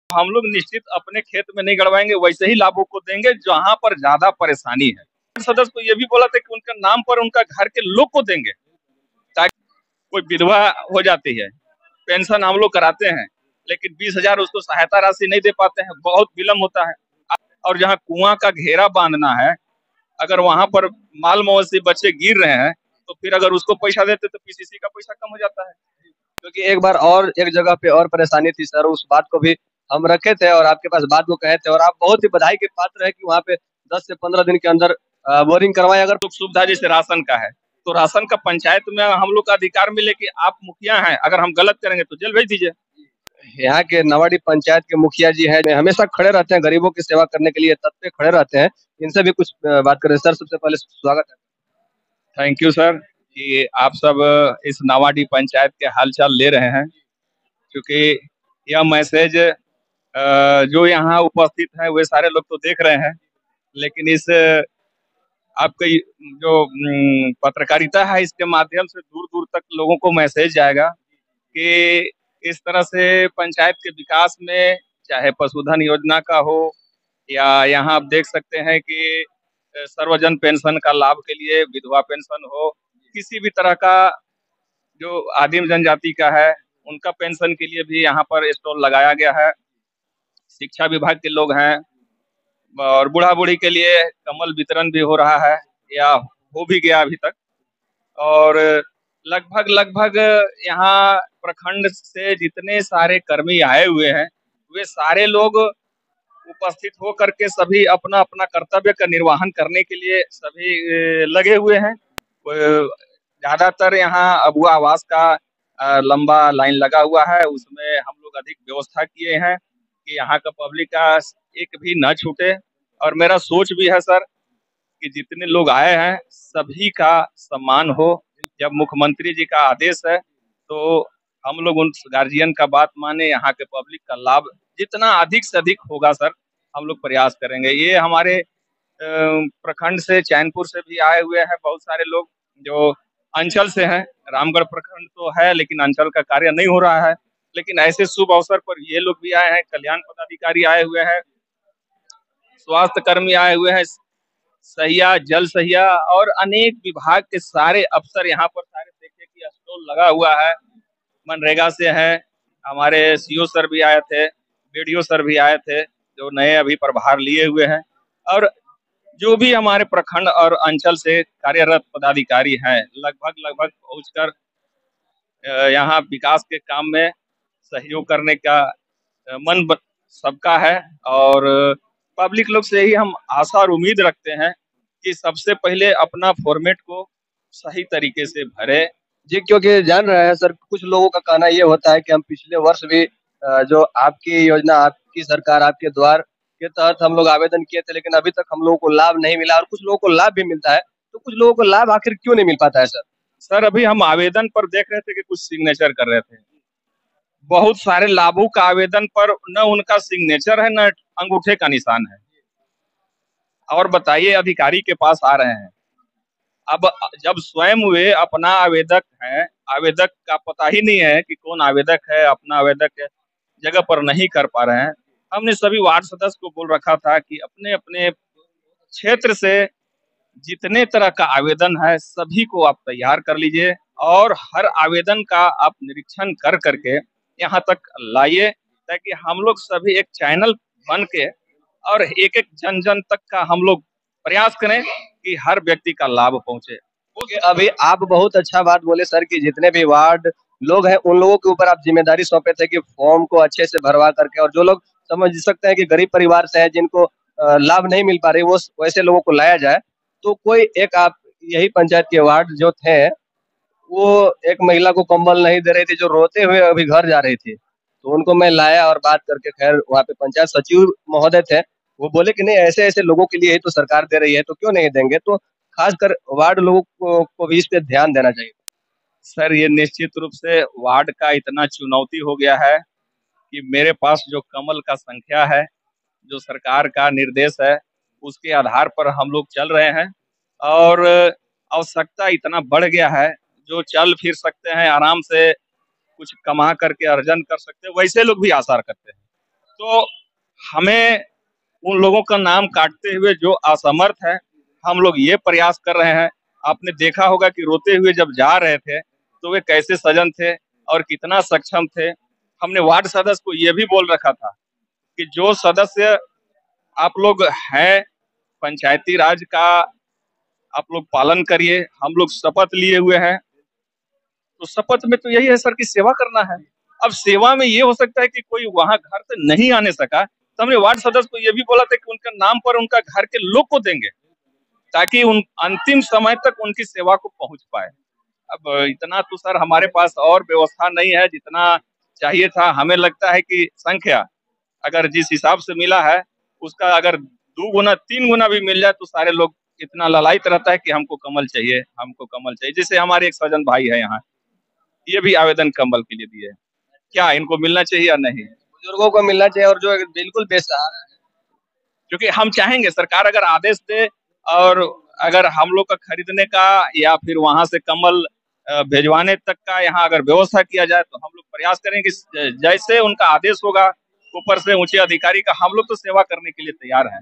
हम लोग निश्चित अपने खेत में नहीं गड़वाएंगे, वैसे ही लाभों को देंगे जहां पर ज्यादा परेशानी है। सदस्य को ये भी बोला था कि उनका नाम पर उनका घर के लोग को देंगे, ताकि कोई विधवा हो जाती है, पेंशन हम लोग कराते हैं, लेकिन 20,000 उसको सहायता राशि नहीं दे पाते हैं, बहुत विलम्ब होता है। और जहाँ कुआं का घेरा बांधना है, अगर वहां पर माल मवेशी बच्चे गिर रहे हैं, तो फिर अगर उसको पैसा देते तो पीसीसी का पैसा कम हो जाता है। क्योंकि एक बार और एक जगह पे और परेशानी थी सर, उस बात को भी हम रखे थे और आपके पास बात को कहे थे, और आप बहुत ही बधाई के पात्र है कि वहाँ पे 10 से 15 दिन के अंदर बोरिंग करवाए। अगर सुख सुविधा जैसे राशन का है, तो राशन का पंचायत में हम लोग का अधिकार मिले कि आप मुखिया हैं, अगर हम गलत करेंगे तो जेल भेज दीजिए। यहाँ के नवाडी पंचायत के मुखिया जी हैं, हमेशा खड़े रहते हैं, गरीबों की सेवा करने के लिए तत्पर खड़े रहते हैं। इनसे भी कुछ बात करें सर। सबसे पहले स्वागत है। थैंक यू सर कि आप सब इस नवाडी पंचायत के हालचाल ले रहे हैं, क्योंकि यह मैसेज जो यहाँ उपस्थित है वे सारे लोग तो देख रहे हैं, लेकिन इस आपके जो पत्रकारिता है इसके माध्यम से दूर दूर तक लोगों को मैसेज जाएगा कि इस तरह से पंचायत के विकास में, चाहे पशुधन योजना का हो या यहाँ आप देख सकते हैं कि सर्वजन पेंशन का लाभ के लिए विधवा पेंशन हो, किसी भी तरह का जो आदिम जनजाति का है उनका पेंशन के लिए भी यहाँ पर स्टॉल लगाया गया है। शिक्षा विभाग के लोग हैं, और बूढ़ा बूढ़ी के लिए कमल वितरण भी हो रहा है या हो भी गया अभी तक। और लगभग लगभग यहाँ प्रखंड से जितने सारे कर्मी आए हुए हैं, वे सारे लोग उपस्थित हो करके सभी अपना अपना कर्तव्य का निर्वहन करने के लिए सभी लगे हुए हैं। ज्यादातर यहाँ अबुआ आवास का लंबा लाइन लगा हुआ है, उसमें हम लोग अधिक व्यवस्था किए हैं कि यहाँ का पब्लिक का एक भी न छूटे। और मेरा सोच भी है सर कि जितने लोग आए हैं सभी का सम्मान हो। जब मुख्यमंत्री जी का आदेश है तो हम लोग उन गार्जियन का बात माने, यहाँ के पब्लिक का लाभ जितना अधिक से अधिक होगा सर हम लोग प्रयास करेंगे। ये हमारे प्रखंड से, चैनपुर से भी आए हुए हैं बहुत सारे लोग जो अंचल से हैं। रामगढ़ प्रखंड तो है लेकिन अंचल का कार्य नहीं हो रहा है, लेकिन ऐसे शुभ अवसर पर ये लोग भी आए हैं। कल्याण पदाधिकारी आए हुए हैं, स्वास्थ्य कर्मी आए हुए हैं, सहिया, जल सहिया और अनेक विभाग के सारे अफसर यहाँ पर सारे देखे कि स्टॉल लगा हुआ है। मनरेगा से है, हमारे सीओ सर भी आए थे, बीडीओ सर भी आए थे जो नए अभी प्रभार लिए हुए हैं, और जो भी हमारे प्रखंड और अंचल से कार्यरत पदाधिकारी हैं लगभग लगभग पहुंचकर यहाँ विकास के काम में सहयोग करने का मन सबका है। और पब्लिक लोग से ही हम आशा और उम्मीद रखते हैं कि सबसे पहले अपना फॉर्मेट को सही तरीके से भरे जी। क्योंकि जान रहे हैं सर, कुछ लोगों का कहना ये होता है कि हम पिछले वर्ष भी जो आपकी योजना, आपकी सरकार, आपके द्वार के तहत हम लोग आवेदन किए थे, लेकिन अभी तक हम लोगों को लाभ नहीं मिला, और कुछ लोगों को लाभ भी मिलता है, तो कुछ लोगों को लाभ आखिर क्यों नहीं मिल पाता है सर? सर अभी हम आवेदन पर देख रहे थे कि कुछ सिग्नेचर कर रहे थे, बहुत सारे लाभों का आवेदन पर न उनका सिग्नेचर है न अंगूठे का निशान है। और बताइए अधिकारी के पास आ रहे हैं, अब जब स्वयं वे अपना आवेदक हैं, आवेदक का पता ही नहीं है कि कौन आवेदक है, अपना आवेदक जगह पर नहीं कर पा रहे हैं। हमने सभी वार्ड सदस्य को बोल रखा था कि अपने अपने क्षेत्र से जितने तरह का आवेदन है सभी को आप तैयार कर लीजिए, और हर आवेदन का आप निरीक्षण कर करके यहाँ तक लाइए, ताकि हम लोग सभी एक चैनल बन के और एक एक जन जन तक का हम लोग प्रयास करें कि हर व्यक्ति का लाभ पहुंचे। अभी आप बहुत अच्छा बात बोले सर कि जितने भी वार्ड लोग हैं उन लोगों के ऊपर आप जिम्मेदारी सौंपे थे कि फॉर्म को अच्छे से भरवा करके, और जो लोग समझ सकते हैं कि गरीब परिवार से है, जिनको लाभ नहीं मिल पा रही, वो वैसे लोगों को लाया जाए। तो कोई एक आप यही पंचायत के वार्ड जो थे, वो एक महिला को कंबल नहीं दे रही थी, जो रोते हुए अभी घर जा रही थी, तो उनको मैं लाया और बात करके, खैर वहाँ पे पंचायत सचिव महोदय थे, वो बोले कि नहीं, ऐसे ऐसे लोगों के लिए ही तो सरकार दे रही है, तो क्यों नहीं देंगे। तो खासकर वार्ड लोगों को भी इस पे ध्यान देना चाहिए। सर ये निश्चित रूप से वार्ड का इतना चुनौती हो गया है कि मेरे पास जो कमल का संख्या है, जो सरकार का निर्देश है, उसके आधार पर हम लोग चल रहे हैं। और आवश्यकता इतना बढ़ गया है, जो चल फिर सकते हैं आराम से, कुछ कमा करके अर्जन कर सकते हैं, वैसे लोग भी आसार करते हैं। तो हमें उन लोगों का नाम काटते हुए जो असमर्थ है, हम लोग ये प्रयास कर रहे हैं। आपने देखा होगा कि रोते हुए जब जा रहे थे तो वे कैसे सजन थे और कितना सक्षम थे। हमने वार्ड सदस्य को ये भी बोल रखा था कि जो सदस्य आप लोग हैं पंचायती राज का, आप लोग पालन करिए। हम लोग शपथ लिए हुए हैं, तो शपथ में तो यही है सर कि सेवा करना है। अब सेवा में ये हो सकता है कि कोई वहां घर से नहीं आने सका, तो हमने वार्ड सदस्य को ये भी बोला था कि उनका नाम पर उनका घर के लोग को देंगे, ताकि उन अंतिम समय तक उनकी सेवा को पहुंच पाए। अब इतना तो सर हमारे पास और व्यवस्था नहीं है जितना चाहिए था। हमें लगता है कि संख्या अगर जिस हिसाब से मिला है उसका अगर 2 गुना 3 गुना भी मिल जाए तो सारे लोग इतना ललायत रहता है कि हमको कमल चाहिए, हमको कमल चाहिए। जैसे हमारे एक सज्जन भाई है यहाँ, ये भी आवेदन कमल के लिए दिए हैं। क्या इनको मिलना चाहिए या नहीं? बुजुर्गों को मिलना चाहिए, और जो बिल्कुल बेसहारा है। क्योंकि हम चाहेंगे सरकार अगर आदेश दे और अगर हम लोग का खरीदने का या फिर वहां से कमल भेजवाने तक का यहाँ अगर व्यवस्था किया जाए तो हम लोग प्रयास करेंगे कि जैसे उनका आदेश होगा ऊपर से ऊंचे अधिकारी का, हम लोग तो सेवा करने के लिए तैयार हैं।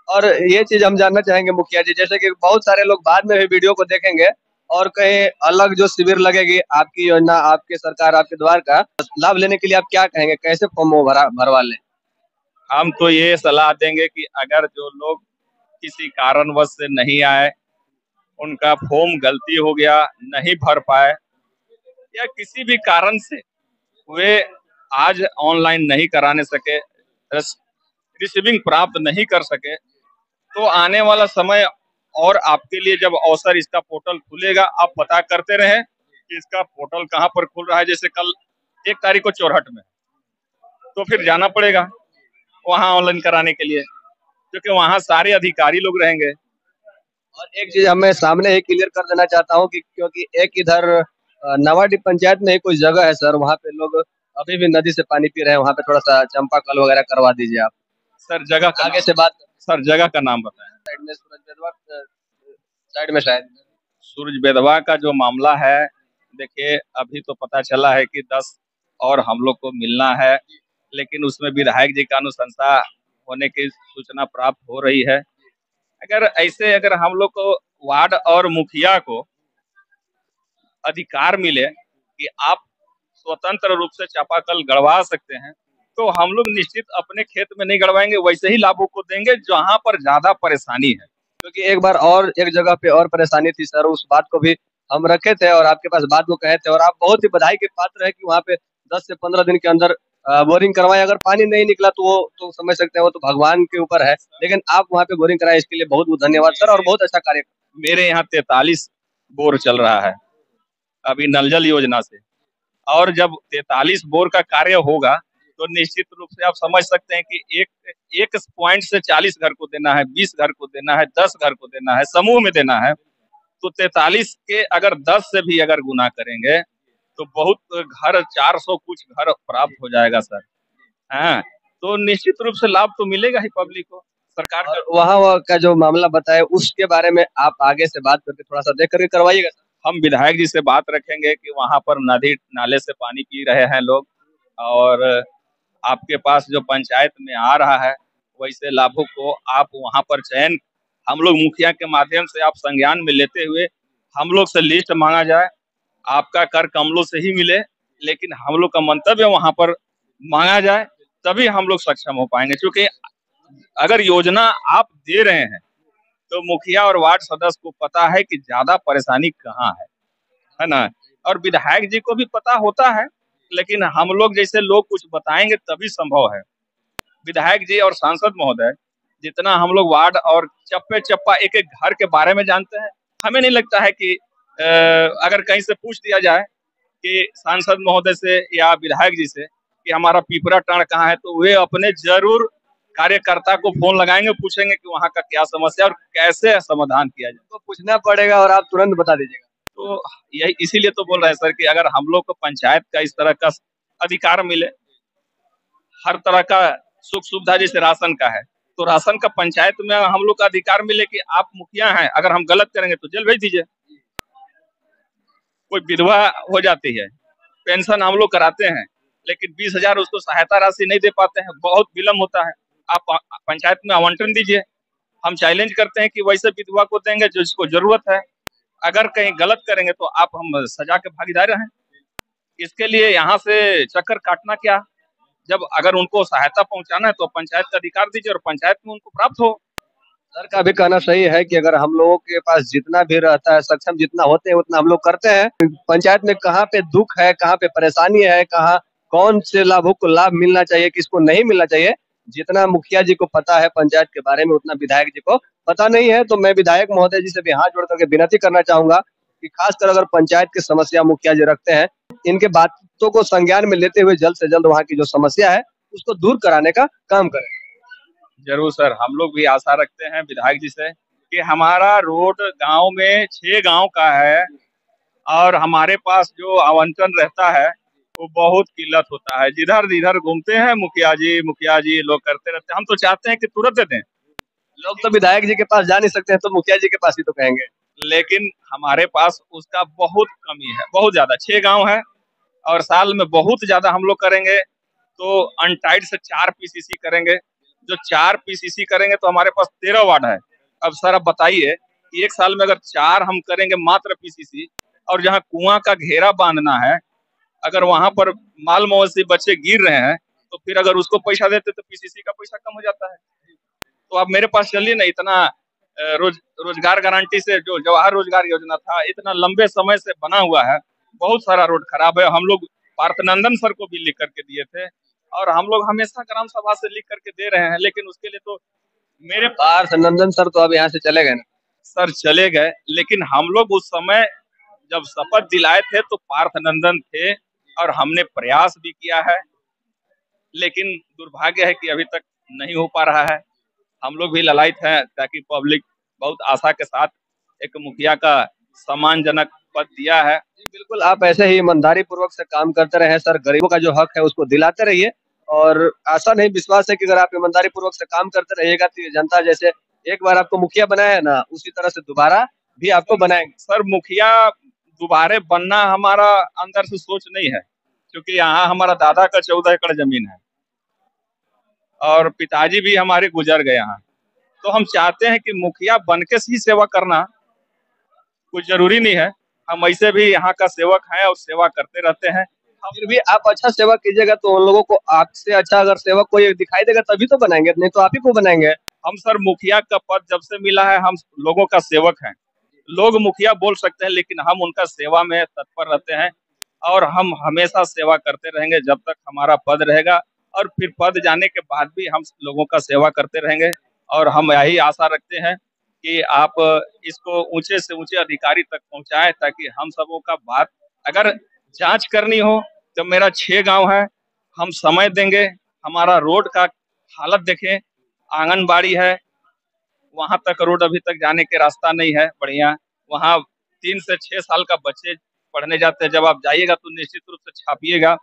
और ये चीज हम जानना चाहेंगे मुखिया जी, जैसे कि बहुत सारे लोग बाद में भी वीडियो को देखेंगे और कहीं अलग जो शिविर लगेगी आपकी योजना, आपके सरकार, आपके द्वार का लाभ लेने के लिए, आप क्या कहेंगे, कैसे फॉर्म वो भरवा लें? हम तो ये सलाह देंगे कि अगर जो लोग किसी कारणवश से नहीं आए, उनका फॉर्म गलती हो गया, नहीं भर पाए या किसी भी कारण से वे आज ऑनलाइन नहीं कराने सके, रिसीविंग प्राप्त नहीं कर सके, तो आने वाला समय और आपके लिए जब अवसर इसका पोर्टल खुलेगा, आप पता करते रहें कि इसका पोर्टल कहाँ पर खुल रहा है। जैसे कल 1 तारीख को चौरहट में, तो फिर जाना पड़ेगा वहाँ ऑनलाइन कराने के लिए, क्योंकि वहाँ सारे अधिकारी लोग रहेंगे। और एक चीज हमें सामने ही क्लियर कर देना चाहता हूँ कि क्योंकि एक इधर नवाडी पंचायत में ही कोई जगह है सर, वहाँ पे लोग अभी भी नदी से पानी पी रहे हैं, वहाँ पे थोड़ा सा चंपा कल वगैरह करवा दीजिए आप। सर जगह का आगे से बात। सर जगह का नाम बताएं। साइड में सूरज बेदवा, साइड में शायद सूरज बेदवा का जो मामला है, देखिए अभी तो पता चला है कि 10 और हम लोग को मिलना है, लेकिन उसमें विधायक जी का अनुशंसा होने की सूचना प्राप्त हो रही है। अगर हम लोग को वार्ड और मुखिया को अधिकार मिले कि आप स्वतंत्र रूप से चापाकल गड़वा सकते हैं, तो हम लोग निश्चित अपने खेत में नहीं गड़वाएंगे, वैसे ही लाभों को देंगे जहां पर ज्यादा परेशानी है। क्योंकि एक बार और एक जगह पे और परेशानी थी सर, उस बात को भी हम रखे थे और आपके पास बात को कहे थे, और आप बहुत ही बधाई के पात्र है कि वहाँ पे 10 से 15 दिन के अंदर बोरिंग करवाए। अगर पानी नहीं निकला तो वो तो समझ सकते हैं, वो तो भगवान के ऊपर है, लेकिन आप वहाँ पे बोरिंग कराए, इसके लिए बहुत बहुत धन्यवाद सर, और बहुत अच्छा कार्य। मेरे यहाँ 43 बोर चल रहा है अभी नल जल योजना से, और जब 43 बोर का कार्य होगा तो निश्चित रूप से आप समझ सकते हैं कि एक पॉइंट से 40 घर को देना है, 20 घर को देना है, 10 घर को देना है, समूह में देना है। तो 43 के अगर 10 से भी अगर गुना करेंगे तो बहुत घर, 400 कुछ घर प्राप्त हो जाएगा सर। हाँ, तो निश्चित रूप से लाभ तो मिलेगा ही पब्लिक को। सरकार का वहाँ का जो मामला बताए उसके बारे में आप आगे से बात करके थोड़ा सा देख करके करवाइएगा। हम विधायक जी से बात रखेंगे कि वहां पर नदी नाले से पानी पी रहे हैं लोग, और आपके पास जो पंचायत में आ रहा है वैसे लाभों को आप वहां पर चयन, हम लोग मुखिया के माध्यम से आप संज्ञान में लेते हुए हम लोग से लिस्ट मांगा जाए। आपका कर कमलों से ही मिले, लेकिन हम लोग का मंतव्य वहां पर मांगा जाए, तभी हम लोग सक्षम हो पाएंगे। क्योंकि अगर योजना आप दे रहे हैं तो मुखिया और वार्ड सदस्य को पता है कि ज्यादा परेशानी कहाँ है ना, और विधायक जी को भी पता होता है, लेकिन हम लोग जैसे लोग कुछ बताएंगे तभी संभव है। विधायक जी और सांसद महोदय जितना हम लोग वार्ड और चप्पे चप्पा एक एक घर के बारे में जानते हैं, हमें नहीं लगता है कि अगर कहीं से पूछ दिया जाए कि सांसद महोदय से या विधायक जी से कि हमारा पीपरा टाण कहाँ है, तो वे अपने जरूर कार्यकर्ता को फोन लगाएंगे, पूछेंगे कि वहाँ का क्या समस्या और कैसे समाधान किया जाए। तो पूछना पड़ेगा और आप तुरंत बता दीजिएगा। तो यही इसीलिए तो बोल रहे हैं सर कि अगर हम लोग को पंचायत का इस तरह का अधिकार मिले, हर तरह का सुख सुविधा जैसे राशन का है, तो राशन का पंचायत में हम लोग का अधिकार मिले कि आप मुखिया हैं, अगर हम गलत करेंगे तो जेल भेज दीजिए। कोई विधवा हो जाती है, पेंशन हम लोग कराते हैं, लेकिन 20,000 उसको सहायता राशि नहीं दे पाते हैं, बहुत विलम्ब होता है। आप पंचायत में आवंटन दीजिए, हम चैलेंज करते हैं कि वैसे विधवा को देंगे जिसको जरूरत है, अगर कहीं गलत करेंगे तो आप हम सजा के भागीदार हैं। इसके लिए यहाँ से चक्कर काटना क्या, जब अगर उनको सहायता पहुंचाना है तो पंचायत का अधिकार दीजिए और पंचायत में उनको प्राप्त हो। सर का भी कहना सही है कि अगर हम लोगों के पास जितना भी रहता है, सक्षम जितना होते हैं उतना हम लोग करते हैं। पंचायत में कहाँ पे दुख है, कहाँ पे परेशानी है, कहाँ कौन से लाभों को लाभ मिलना चाहिए, किसको नहीं मिलना चाहिए, जितना मुखिया जी को पता है पंचायत के बारे में उतना विधायक जी को पता नहीं है। तो मैं विधायक महोदय जी से भी हाथ जोड़ करके विनती करना चाहूंगा कि खासकर अगर पंचायत की समस्या मुखिया जी रखते हैं, इनके बातों को संज्ञान में लेते हुए जल्द से जल्द वहाँ की जो समस्या है उसको दूर कराने का काम करें। जरूर सर, हम लोग भी आशा रखते हैं विधायक जी से कि हमारा रोड गांव में 6 गांव का है और हमारे पास जो आवंटन रहता है वो बहुत किल्लत होता है। जिधर जिधर घूमते हैं मुखिया जी लोग करते रहते हैं। हम तो चाहते हैं कि तुरंत दे दें, लोग तो विधायक जी के पास जा नहीं सकते हैं तो मुखिया जी के पास ही तो कहेंगे, लेकिन हमारे पास उसका बहुत कमी है, बहुत ज्यादा। 6 गांव है और साल में बहुत ज्यादा हम लोग करेंगे तो अनटाइड से 4 पीसीसी करेंगे। जो 4 पीसीसी करेंगे तो हमारे पास 13 वार्ड है। अब सर आप बताइए कि एक साल में अगर 4 हम करेंगे मात्र पीसीसी, और जहाँ कुआं का घेरा बांधना है, अगर वहां पर माल मवेशी बच्चे गिर रहे हैं तो फिर अगर उसको पैसा देते तो पीसीसी का पैसा कम हो जाता है। तो आप मेरे पास चलिए ना, इतना रोजगार गारंटी से जो जवाहर रोजगार योजना था इतना लंबे समय से बना हुआ है, बहुत सारा रोड खराब है। हम लोग पार्थनंदन सर को भी लिख करके दिए थे और हम लोग हमेशा ग्राम सभा से लिख करके दे रहे हैं, लेकिन उसके लिए तो मेरे पार्थनंदन सर तो अब यहाँ से चले गए ना। सर चले गए, लेकिन हम लोग उस समय जब शपथ दिलाए थे तो पार्थनंदन थे और हमने प्रयास भी किया है, लेकिन दुर्भाग्य है कि अभी तक नहीं हो पा रहा है। हम लोग भी ललायित हैं ताकि पब्लिक बहुत आशा के साथ एक मुखिया का सम्मानजनक पद दिया है। बिल्कुल, आप ऐसे ही ईमानदारी पूर्वक से काम करते रहे सर, गरीबों का जो हक है उसको दिलाते रहिए और आशा नहीं विश्वास है कि अगर आप ईमानदारी पूर्वक से काम करते रहिएगा तो ये जनता जैसे एक बार आपको मुखिया बनाया है ना, उसी तरह से दोबारा भी आपको बनाएंगे। सर मुखिया दोबारा बनना हमारा अंदर से सोच नहीं है, क्योंकि यहाँ हमारा दादा का 14 एकड़ जमीन है और पिताजी भी हमारे गुजर गए यहाँ। तो हम चाहते हैं कि मुखिया बन के ही सेवा करना कुछ जरूरी नहीं है। हम ऐसे भी यहाँ का सेवक हैं और सेवा करते रहते हैं। फिर भी आप अच्छा सेवा कीजिएगा तो उन लोगों को आपसे अच्छा अगर सेवक कोई दिखाई देगा तभी तो बनाएंगे, नहीं तो आप ही को बनाएंगे। हम सर मुखिया का पद जब से मिला है हम लोगों का सेवक हैं। लोग मुखिया बोल सकते हैं लेकिन हम उनका सेवा में तत्पर रहते हैं और हम हमेशा सेवा करते रहेंगे जब तक हमारा पद रहेगा, और फिर पद जाने के बाद भी हम लोगों का सेवा करते रहेंगे। और हम यही आशा रखते हैं कि आप इसको ऊंचे से ऊंचे अधिकारी तक पहुंचाएं ताकि हम सबों का बात अगर जांच करनी हो तो मेरा 6 गांव है, हम समय देंगे। हमारा रोड का हालत देखें, आंगनबाड़ी है, वहां तक रोड अभी तक जाने के रास्ता नहीं है बढ़िया। वहाँ 3 से 6 साल का बच्चे पढ़ने जाते हैं, जब आप जाइएगा तो निश्चित रूप से छापिएगा।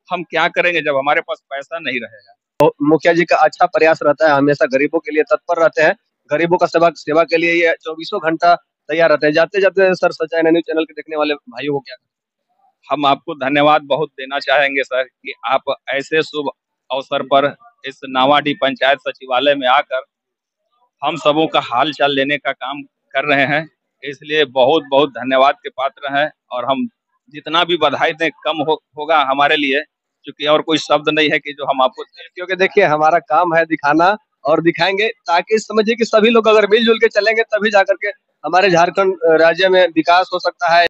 हम क्या करेंगे जब हमारे पास पैसा नहीं रहेगा। तो मुखिया जी का अच्छा प्रयास रहता है, हमेशा गरीबों के लिए तत्पर रहते हैं, गरीबों का सेवा के लिए ये 24 घंटा तैयार रहते हैं। जाते जाते सर सच्चाई न्यूज चैनल के देखने वाले भाइयों को क्या हम आपको धन्यवाद बहुत देना चाहेंगे सर कि आप ऐसे शुभ अवसर पर इस नावाडीह पंचायत सचिवालय में आकर हम सबों का हाल चाल लेने का काम कर रहे हैं, इसलिए बहुत बहुत धन्यवाद के पात्र हैं। और हम जितना भी बधाई दें कम होगा हमारे लिए, क्योंकि और कोई शब्द नहीं है कि जो हम आपको, क्योंकि देखिए हमारा काम है दिखाना और दिखाएंगे, ताकि समझिए कि सभी लोग अगर मिलजुल के चलेंगे तभी जाकर के हमारे झारखंड राज्य में विकास हो सकता है।